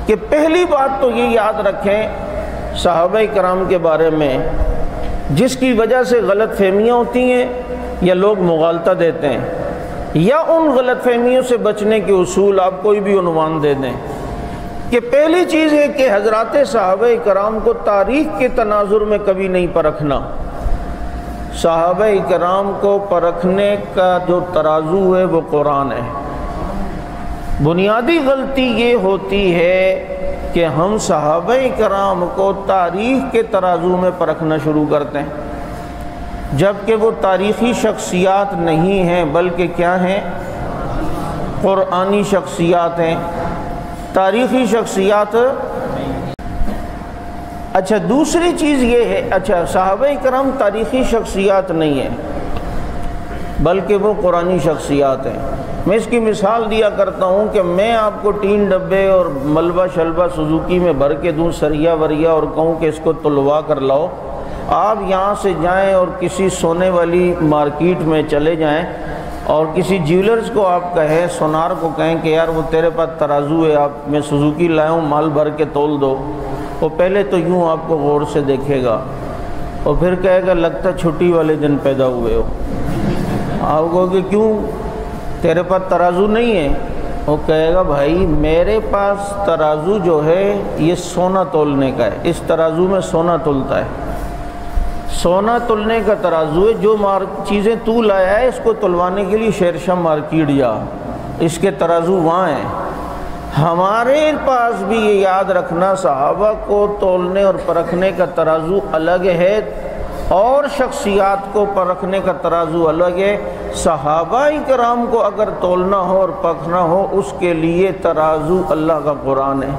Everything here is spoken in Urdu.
کہ پہلی بات تو یہ یاد رکھیں صحابہ کرام کے بارے میں جس کی وجہ سے غلط فہمیاں ہوتی ہیں یا لوگ مغالطہ دیتے ہیں، یا ان غلط فہمیوں سے بچنے کے اصول آپ کوئی بھی عنوان دے دیں، کہ پہلی چیز ہے کہ حضرات صحابہ کرام کو تاریخ کے تناظر میں کبھی نہیں پرکھنا۔ صحابہ کرام کو پرکھنے کا جو ترازو ہے وہ قرآن ہے۔ بنیادی غلطی یہ ہوتی ہے کہ ہم صحابہ کرام کو تاریخ کے ترازو میں پرکھنا شروع کرتے ہیں، جبکہ وہ تاریخی شخصیات نہیں ہیں بلکہ کیا ہیں؟ قرآنی شخصیات ہیں، تاریخی شخصیات۔ اچھا دوسری چیز یہ ہے، اچھا صحابہ کرام تاریخی شخصیات نہیں ہیں بلکہ وہ قرآنی شخصیات ہیں۔ میں اس کی مثال دیا کرتا ہوں کہ میں آپ کو 3 ڈبے اور ملبہ شلبہ سوزوکی میں بھر کے دوں سریا وریا اور کہوں کہ اس کو تلوا کر لاؤ، آپ یہاں سے جائیں اور کسی سونے والی مارکیٹ میں چلے جائیں اور کسی جیولرز کو آپ کہیں، سونار کو کہیں کہ یار وہ تیرے پاس ترازو ہے، آپ میں سوزوکی لایا ہوں مال بھر کے تول دو، وہ پہلے تو یوں آپ کو غور سے دیکھے گا اور پھر کہے گا لگتا چھٹی والے دن پیدا ہوئے ہو۔ آپ کہو کہ کیوں تیرے پاس ترازو نہیں ہے؟ وہ کہے گا بھائی میرے پاس ترازو جو ہے یہ سونا تولنے کا ہے، اس ترازو میں سونا تلتا ہے، سونا تلنے کا ترازو ہے، جو چیزیں تو لایا ہے اس کو تلوانے کے لیے شیرشاہ مارکیٹ جا، اس کے ترازو وہاں ہیں۔ ہمارے پاس بھی یہ یاد رکھنا صحابہ کو تولنے اور پرکھنے کا ترازو الگ ہے اور شخصیات کو پرکھنے کا ترازو الگ ہے۔ صحابہ کرام کو اگر تولنا ہو اور پرکھنا ہو اس کے لیے ترازو اللہ کا قرآن ہے۔